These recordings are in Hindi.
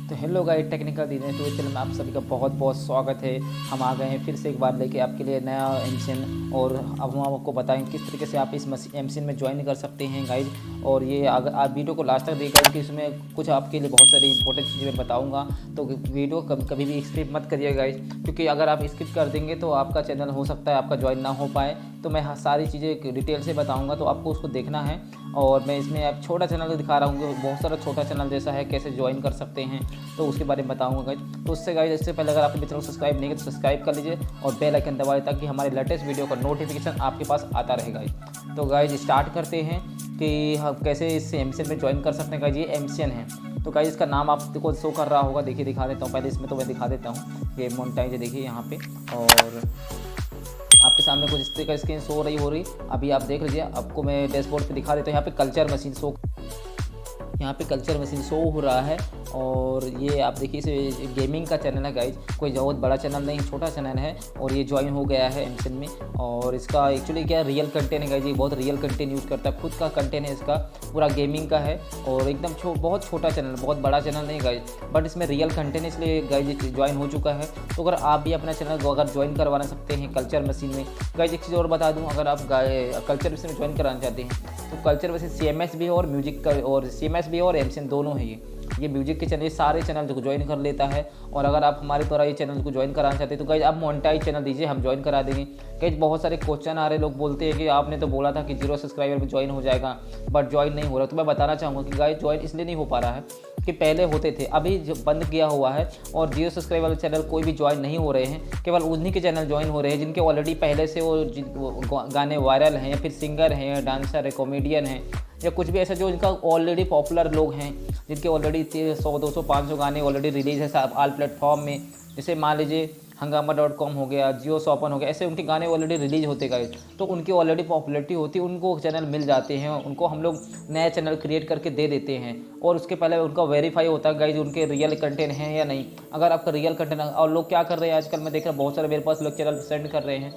तो hello guys, technical Dinesh two channel में आप सभी का बहुत बहुत स्वागत है। हम आ गए हैं फिर से एक बार लेके आपके लिए नया एमसीएन, और अब हम आपको बताएंगे किस तरीके से आप इस एमसीएन में ज्वाइन कर सकते हैं गाइज। और ये अगर आप वीडियो को लास्ट तक देखिएगा कि इसमें कुछ आपके लिए बहुत सारी इंपॉर्टेंट चीज़ें मैं बताऊँगा, तो वीडियो कभी भी स्किप मत करिएगा गाइज, क्योंकि अगर आप स्किप कर देंगे तो आपका चैनल हो सकता है आपका ज्वाइन ना हो पाए। तो मैं सारी चीज़ें डिटेल से बताऊँगा, तो आपको उसको देखना है। और मैं इसमें आप छोटा चैनल दिखा रहा हूँ, बहुत सारा छोटा चैनल जैसा है, कैसे ज्वाइन कर सकते हैं तो उसके बारे में बताऊंगा गाइज। तो उससे गाइज, इससे पहले अगर आपने चैनल को सब्सक्राइब नहीं किया तो सब्सक्राइब कर लीजिए और बेल आइकन दबाइए ताकि हमारे लेटेस्ट वीडियो का नोटिफिकेशन आपके पास आता रहेगा। तो गाइज स्टार्ट करते हैं कि हम कैसे इस एमसीएन में ज्वाइन कर सकते हैं। गाइज ये एमसीएन है, तो गाइज इसका नाम आपको शो कर रहा होगा, देखिए दिखा देता हूँ पहले इसमें, तो मैं दिखा देता हूँ। ये मोनेटाइज देखिए यहाँ पे, और आपके सामने कुछ इस तरह का स्क्रीन शो हो रही। अभी आप देख लीजिए, आपको मैं डैशबोर्ड पे दिखा देता हूँ। यहाँ पे कल्चर मशीन शो हो रहा है। और ये आप देखिए, इसे गेमिंग का चैनल है गाइज, कोई बहुत बड़ा चैनल नहीं, छोटा चैनल है। और ये ज्वाइन हो गया है एमसीएन में। और इसका एक्चुअली क्या रियल कंटेंट है गाइज, ये बहुत रियल कंटेंट यूज़ करता है, खुद का कंटेंट है इसका, पूरा गेमिंग का है। और एकदम बहुत छोटा चैनल, बहुत बड़ा चैनल नहीं गाइज, बट इसमें रियल कंटेंट है, इसलिए गाइज ज्वाइन हो चुका है। तो अगर आप भी अपना चैनल को अगर ज्वाइन करवाना सकते हैं कल्चर मशीन में। गाइज एक चीज़ और बता दूँ, अगर आप कल्चर मशीन में ज्वाइन कराना चाहते हैं तो कल्चर मशीन CMS भी है और म्यूजिक का, और CMS भी है और एमसीएन दोनों है। ये म्यूजिक के चैनल, ये सारे चैनल को ज्वाइन कर लेता है। और अगर आप हमारे द्वारा ये चैनल को ज्वाइन कराना चाहते हैं तो गाइज आप मोनेटाइज चैनल दीजिए, हम ज्वाइन करा देंगे। गाइज बहुत सारे क्वेश्चन आ रहे, लोग बोलते हैं कि आपने तो बोला था कि 0 सब्सक्राइबर में ज्वाइन हो जाएगा, बट ज्वाइन नहीं हो रहा। तो मैं बताना चाहूँगा कि गाइज ज्वाइन इसलिए नहीं हो पा रहा है कि पहले होते थे, अभी जो बंद किया हुआ है, और 0 सब्सक्राइबर वाले चैनल कोई भी ज्वाइन नहीं हो रहे हैं। केवल उन्हीं के चैनल ज्वाइन हो रहे हैं जिनके ऑलरेडी पहले से वो गाने वायरल हैं, या फिर सिंगर हैं, या डांसर है, कॉमेडियन है, या कुछ भी ऐसा जो इनका ऑलरेडी पॉपुलर लोग हैं, जिनके ऑलरेडी 100, 200, 500 गाने ऑलरेडी रिलीज है ऑल प्लेटफॉर्म में। जैसे मान लीजिए hungama.com हो गया, जियो शॉपन हो गया, ऐसे उनके गाने ऑलरेडी रिलीज होते गए, तो उनकी ऑलरेडी पॉपुलैरिटी होती है, उनको चैनल मिल जाते हैं, उनको हम लोग नया चैनल क्रिएट करके दे देते हैं। और उसके पहले उनका वेरीफाई होता है गाइज, उनके रियल कंटेंट हैं या नहीं। अगर आपका रियल कंटेंट, और लोग क्या कर रहे हैं आजकल, मैं देख रहा हूँ बहुत सारे मेरे पास लोग चैनल सेंड कर रहे हैं।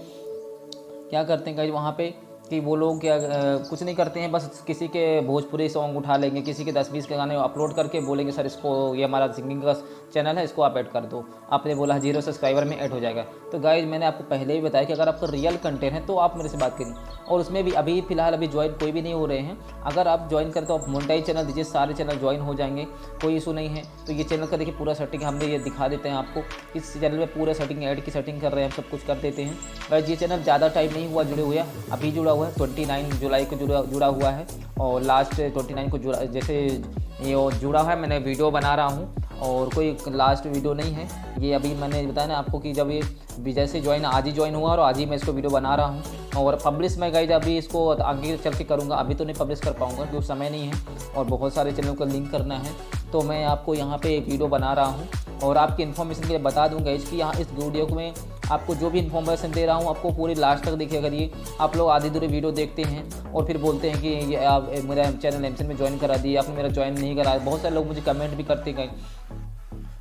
क्या करते हैं गाइज वहाँ पे कि वो लोग क्या कुछ नहीं करते हैं, बस किसी के भोजपुरी सॉन्ग उठा लेंगे, किसी के 10-20 के गाने अपलोड करके बोलेंगे सर इसको, ये हमारा सिंगिंग का चैनल है, इसको आप ऐड कर दो। आपने बोला 0 सब्सक्राइबर में ऐड हो जाएगा। तो गाइज मैंने आपको पहले ही बताया कि अगर आपका रियल कंटेंट है तो आप मेरे से बात करिए। और उसमें भी अभी फिलहाल ज्वाइन कोई भी नहीं हो रहे हैं। अगर आप ज्वाइन करें तो आप मोनेटाइज चैनल दीजिए, सारे चैनल ज्वाइन हो जाएंगे, कोई इशू नहीं है। तो ये चैनल का देखिए पूरा सेटिंग हमने ये दिखा देते हैं आपको। इस चैनल में पूरा सेटिंग, ऐड की सेटिंग कर रहे हैं, हम सब कुछ कर देते हैं। गाइज ये चैनल ज़्यादा टाइम नहीं हुआ जुड़े हुए, अभी जुड़ा हुआ है, 29 जुलाई को जुड़ा हुआ है। और लास्ट 29 को जैसे ये जुड़ा है, मैंने वीडियो बना रहा हूँ, और कोई लास्ट वीडियो नहीं है ये। अभी मैंने बताया ना आपको कि जब ये जैसे ज्वाइन, आज ही ज्वाइन हुआ और आज ही मैं इसको वीडियो बना रहा हूँ। और पब्लिश मैं गाइज अभी इसको आगे चल के करूँगा, अभी तो नहीं पब्लिश कर पाऊँगा क्योंकि समय नहीं है और बहुत सारे चैनलों को लिंक करना है। तो मैं आपको यहाँ पे वीडियो बना रहा हूँ, और आपकी इन्फॉर्मेशन के लिए बता दूँगा इसकी, यहाँ इस वीडियो में आपको जो भी इन्फॉर्मेशन दे रहा हूँ आपको पूरी लास्ट तक देखिए। अगर ये आप लोग आधी दूरी वीडियो देखते हैं और फिर बोलते हैं कि ये आप मेरा चैनल एमसीएन में ज्वाइन करा दिए, आपने मेरा ज्वाइन नहीं करा। बहुत सारे लोग मुझे कमेंट भी करते गए,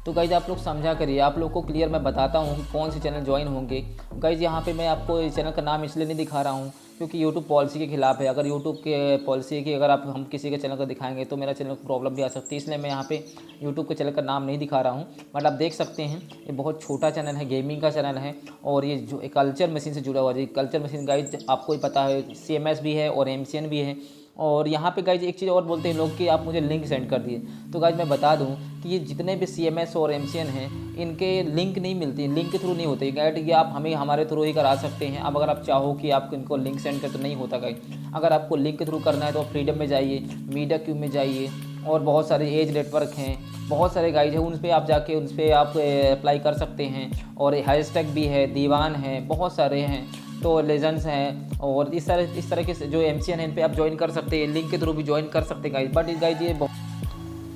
तो गाइज आप लोग समझा करिए। आप लोग को क्लियर मैं बताता हूँ कि कौन से चैनल ज्वाइन होंगे। गाइज यहाँ पे मैं आपको इस चैनल का नाम इसलिए नहीं दिखा रहा हूँ क्योंकि यूट्यूब पॉलिसी के खिलाफ है। अगर यूट्यूब के पॉलिसी है कि अगर हम किसी के चैनल को दिखाएंगे तो मेरा चैनल को प्रॉब्लम भी आ सकती है, इसलिए मैं यहाँ पे यूट्यूब के चैनल का नाम नहीं दिखा रहा हूँ। बट आप देख सकते हैं ये बहुत छोटा चैनल है, गेमिंग का चैनल है, और ये जो कल्चर मशीन से जुड़ा हुआ है। कल्चर मशीन गाइज आपको ही पता है, CMS भी है और एमसीएन भी है। और यहाँ पे गाइज एक चीज़ और बोलते हैं लोग कि आप मुझे लिंक सेंड कर दिए। तो गाइज मैं बता दूँ कि ये जितने भी CMS और एमसीएन हैं, इनके लिंक नहीं मिलती, लिंक के थ्रू नहीं होते गाइड। ये आप हमारे थ्रू ही करा सकते हैं। अब अगर आप चाहो कि आप इनको लिंक सेंड कर, तो नहीं होता गाइज। अगर आपको लिंक के थ्रू करना है तो आप फ्रीडम में जाइए, मीडिया क्यूब में जाइए, और बहुत सारे एज नेटवर्क हैं, बहुत सारे गाइड हैं, उन पर आप जाके उन पर आप अप्लाई कर सकते हैं। और हैशटैग भी है, दीवान है, बहुत सारे हैं, तो लेजेंड्स हैं। और इस तरह के जो एमसीएन है इन पे आप ज्वाइन कर सकते हैं, लिंक के थ्रू भी ज्वाइन कर सकते हैं गाइज। बट गाइज ये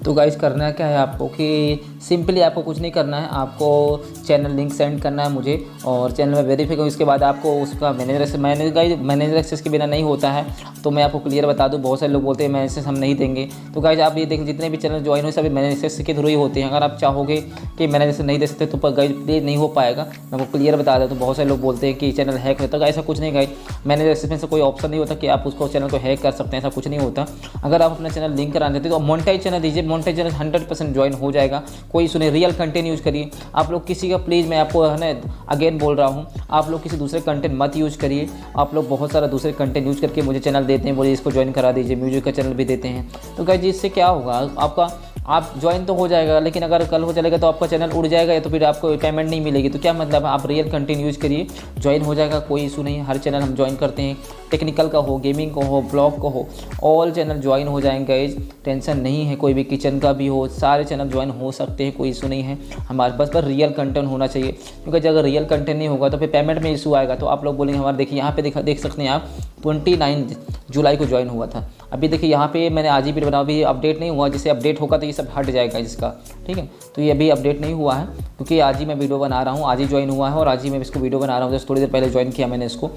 तो गाइज करना क्या है आपको कि सिंपली आपको कुछ नहीं करना है, आपको चैनल लिंक सेंड करना है मुझे, और चैनल में वेरीफाई करूँ। इसके बाद आपको उसका मैनेजर एक्सेस के बिना नहीं होता है। तो मैं आपको क्लियर बता दूं, बहुत सारे लोग बोलते हैं मैनेजर हम नहीं देंगे। तो गाइज आप ये देखें, जितने भी चैनल ज्वाइन हुए सभी मैनेजर के थ्रू ही होते हैं। अगर आप चाहोगे कि मैनेजर नहीं दे सकते तो गाइज प्लीज़ नहीं हो पाएगा। मैं आपको क्लियर बता देता हूँ। बहुत सारे लोग बोलते हैं कि चैनल हैक होता है, ऐसा कुछ नहीं गाइज। मैनेजर एक्सेस में से कोई ऑप्शन नहीं होता कि आप उसको चैनल को हैक कर सकते हैं, ऐसा कुछ नहीं होता। अगर आप अपना चैनल लिंक कराना चाहते हैं तो मोनेटाइज चैनल दीजिए, मोनेटाइजेशन 100% ज्वाइन हो जाएगा, कोई सुने। रियल कंटेंट यूज़ करिए आप लोग, किसी का प्लीज़ मैं आपको है ना अगेन बोल रहा हूँ, आप लोग किसी दूसरे कंटेंट मत यूज़ करिए। आप लोग बहुत सारा दूसरे कंटेंट यूज़ करके मुझे चैनल देते हैं, बोलिए इसको ज्वाइन करा दीजिए, म्यूजिक का चैनल भी देते हैं। तो गाइस इससे क्या होगा, आपका आप ज्वाइन तो हो जाएगा, लेकिन अगर कल हो चलेगा तो आपका चैनल उड़ जाएगा, या तो फिर आपको पेमेंट नहीं मिलेगी। तो क्या मतलब है, आप रियल कंटेंट यूज़ करिए, ज्वाइन हो जाएगा, कोई इशू नहीं है। हर चैनल हम ज्वाइन करते हैं, टेक्निकल का हो, गेमिंग का हो, ब्लॉग का हो, ऑल चैनल ज्वाइन हो जाएंगे गाइस। टेंशन नहीं है, कोई भी किचन का भी हो, सारे चैनल ज्वाइन हो सकते हैं, कोई इशू नहीं है। हमारे पास बस रियल कंटेंट होना चाहिए, क्योंकि अगर रियल कंटेंट नहीं होगा तो फिर पेमेंट में इशू आएगा। तो आप लोग बोलेंगे हमारे, देखिए यहाँ पे देख सकते हैं आप 29 जुलाई को ज्वाइन हुआ था। अभी देखिए यहाँ पे मैंने आज ही वीडियो बना, अभी अपडेट नहीं हुआ, जिससे अपडेट होगा तो ये सब हट जाएगा इसका, ठीक है। तो ये अभी अपडेट नहीं हुआ है, क्योंकि आज ही मैं वीडियो बना रहा हूँ, आज ही ज्वाइन हुआ है और आज ही मैं इसको वीडियो बना रहा हूँ। जैसे थोड़ी देर पहले ज्वाइन किया मैंने इसको,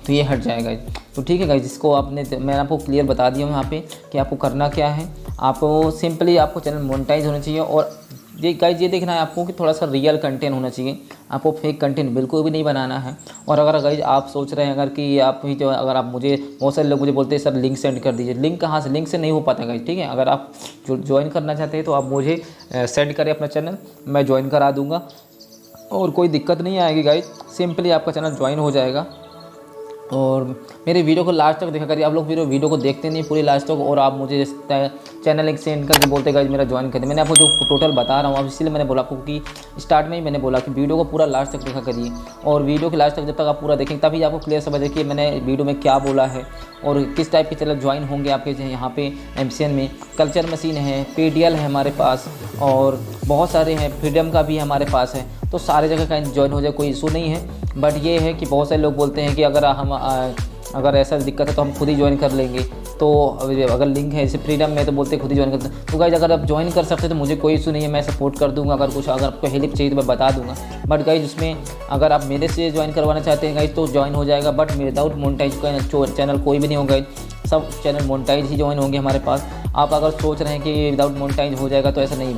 तो ये हट जाएगा। तो ठीक है गाइस, जिसको मैंने आपको क्लियर बता दिया हूँ यहाँ पे कि आपको करना क्या है। आपको सिंपली आपको चैनल मोनेटाइज होना चाहिए, और ये गाइस ये देखना है आपको कि थोड़ा सा रियल कंटेंट होना चाहिए, आपको फेक कंटेंट बिल्कुल भी नहीं बनाना है। और अगर गाइस आप सोच रहे हैं अगर कि आप ही जो अगर आप मुझे, बहुत सारे लोग मुझे बोलते हैं सर लिंक सेंड कर दीजिए, लिंक कहाँ से, लिंक से नहीं हो पाता गाइस, ठीक है। अगर आप ज्वाइन करना चाहते हैं तो आप मुझे सेंड करें अपना चैनल, मैं ज्वाइन करा दूँगा और कोई दिक्कत नहीं आएगी गाइस। सिंपली आपका चैनल ज्वाइन हो जाएगा। और मेरे वीडियो को लास्ट तक देखा करिए, आप लोग वीडियो को देखते नहीं पूरी लास्ट तक, और आप मुझे चैनल लिंक सेंड करके बोलते गाइस मेरा ज्वाइन करिए। मैंने आपको जो टोटल बता रहा हूँ, अब इसलिए मैंने बोला आपको कि स्टार्ट में ही मैंने बोला कि वीडियो को पूरा लास्ट तक देखा करिए, और वीडियो के लास्ट तक जब तक आप पूरा देखेंगे तभी आपको क्लियर समझ है कि मैंने वीडियो में क्या बोला है और किस टाइप के चैनल ज्वाइन होंगे आपके यहाँ पे MCN में। कल्चर मशीन है, PDL है हमारे पास, और बहुत सारे हैं, फ्रीडम का भी हमारे पास है। तो सारे जगह का ज्वाइन हो जाए, कोई इशू नहीं है। बट ये है कि बहुत सारे लोग बोलते हैं कि अगर ऐसा दिक्कत है तो हम खुद ही ज्वाइन कर लेंगे। तो अगर लिंक है जैसे फ्रीडम में तो बोलते खुद ही ज्वाइन करते हैं। तो गाइज अगर आप ज्वाइन कर सकते हैं तो मुझे कोई इशू नहीं है, मैं सपोर्ट कर दूंगा। अगर आपको हेल्प चाहिए तो मैं बता दूंगा। बट गाइज उसमें अगर आप मेरे से ज्वाइन करवाना चाहते हैं गाइज तो ज्वाइन हो जाएगा, बट विदाउट मोनेटाइज का चैनल कोई भी नहीं होगा। सब चैनल मोनेटाइज ही ज्वाइन होंगे हमारे पास। आप अगर सोच रहे हैं कि विदाउट मोनेटाइज हो जाएगा तो ऐसा नहीं,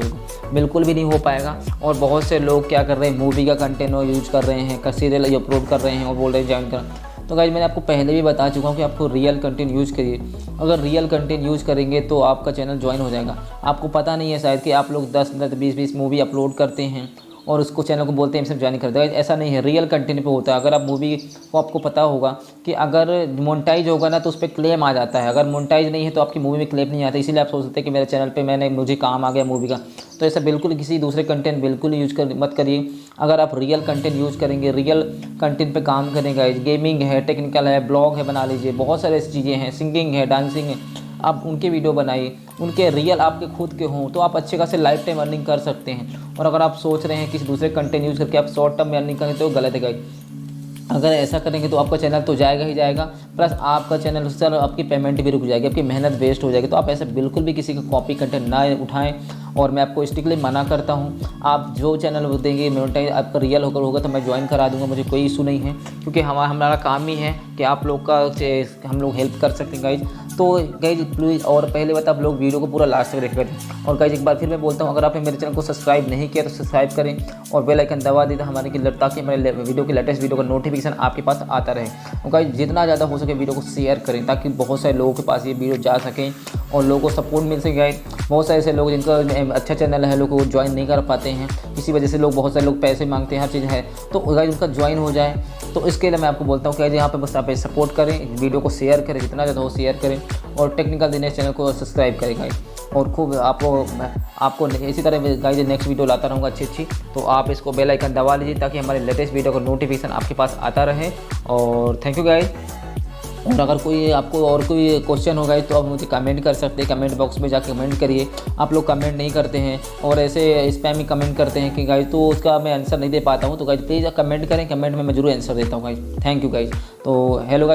बिल्कुल भी नहीं हो पाएगा। और बहुत से लोग क्या कर रहे हैं, मूवी का कंटेंट यूज कर रहे हैं, सीरियल अपलोड कर रहे हैं और बोल रहे हैं ज्वाइन करना। तो गाइज मैंने आपको पहले भी बता चुका हूँ कि आपको रियल कंटेंट यूज़ करिए। अगर रियल कंटेंट यूज़ करेंगे तो आपका चैनल ज्वाइन हो जाएगा। आपको पता नहीं है शायद कि आप लोग 10-10, 20-20 मूवी अपलोड करते हैं और उसको चैनल को बोलते हैं हम सब ज्वाइन कर देगा। ऐसा नहीं है, रियल कंटेंट पे होता है। अगर आप मूवी को, आपको पता होगा कि अगर मोनेटाइज होगा ना तो उस पर क्लेम आ जाता है, अगर मोनेटाइज नहीं है तो आपकी मूवी में क्लेम नहीं आता। इसीलिए आप सोचते हैं कि मेरे चैनल पे मुझे काम आ गया मूवी का। तो ऐसा बिल्कुल किसी दूसरे कंटेंट बिल्कुल मत करिए। अगर आप रियल कंटेंट यूज़ करेंगे, रियल कंटेंट पे काम करेंगे, गेमिंग है, टेक्निकल है, ब्लॉग है, बना लीजिए। बहुत सारे ऐसी चीज़ें हैं, सिंगिंग है, डांसिंग है, आप उनके वीडियो बनाइए, उनके रियल आपके खुद के हों तो आप अच्छे खासे लाइफ टाइम अर्निंग कर सकते हैं। और अगर आप सोच रहे हैं किसी दूसरे कंटेंट यूज़ करके आप शॉर्ट टर्म में अर्निंग करेंगे तो गलत है गाइस। अगर ऐसा करेंगे तो आपका चैनल तो जाएगा ही जाएगा, प्लस आपका चैनल सर आपकी पेमेंट भी रुक जाएगी, आपकी मेहनत वेस्ट हो जाएगी। तो आप ऐसा बिल्कुल भी किसी का कॉपी कंटेंट ना उठाएं। और मैं आपको स्ट्रिक्टली मना करता हूं, आप जो चैनल देंगे मोनेटाइज आपका रियल होगा तो मैं ज्वाइन करा दूंगा, मुझे कोई इशू नहीं है। क्योंकि हमारा काम ही है कि आप लोग का हम लोग हेल्प कर सकते हैं गाइज। तो गाइज प्लीज़, और पहले बात आप लोग वीडियो को पूरा लास्ट तक देखें। और गाइज एक बार फिर मैं बोलता हूँ, अगर आपने मेरे चैनल को सब्सक्राइब नहीं किया तो सब्सक्राइब करें और बेल आइकन दबा दें ताकि हमारे वीडियो की लेटेस्ट वीडियो का नोटिफिकेशन आपके पास आता रहे। और गाइज जितना ज़्यादा हो सके वीडियो को शेयर करें ताकि बहुत सारे लोगों के पास ये वीडियो जा सकें और लोगों को सपोर्ट मिल सके। गाइज बहुत सारे ऐसे लोग जिनका अच्छा चैनल है, लोग वो ज्वाइन नहीं कर पाते हैं, इसी वजह से बहुत सारे लोग पैसे मांगते हैं, हर चीज़ है। तो गाइज उनका ज्वाइन हो जाए। तो इसके लिए मैं आपको बोलता हूँ कि यहाँ पे बस आप सपोर्ट करें, वीडियो को शेयर करें, जितना ज़्यादा हो शेयर करें, और टेक्निकल दिनेश चैनल को सब्सक्राइब करें गाइज। और खूब आपको इसी तरह गाइज नेक्स्ट वीडियो लाता रहूँगा अच्छी। तो आप इसको बेल आइकन दबा लीजिए ताकि हमारे लेटेस्ट वीडियो का नोटिफिकेशन आपके पास आता रहे। और थैंक यू गाइज। और अगर आपको और कोई क्वेश्चन होगा तो आप मुझे कमेंट कर सकते हैं, कमेंट बॉक्स में जाकर कमेंट करिए। आप लोग कमेंट नहीं करते हैं और ऐसे स्पैम कमेंट करते हैं कि गाइज, तो उसका मैं आंसर नहीं दे पाता हूँ। तो गाइज प्लीज़ कमेंट करें, कमेंट में मैं जरूर आंसर देता हूँ गाइज। Thank you guys. तो हेलो गाइज।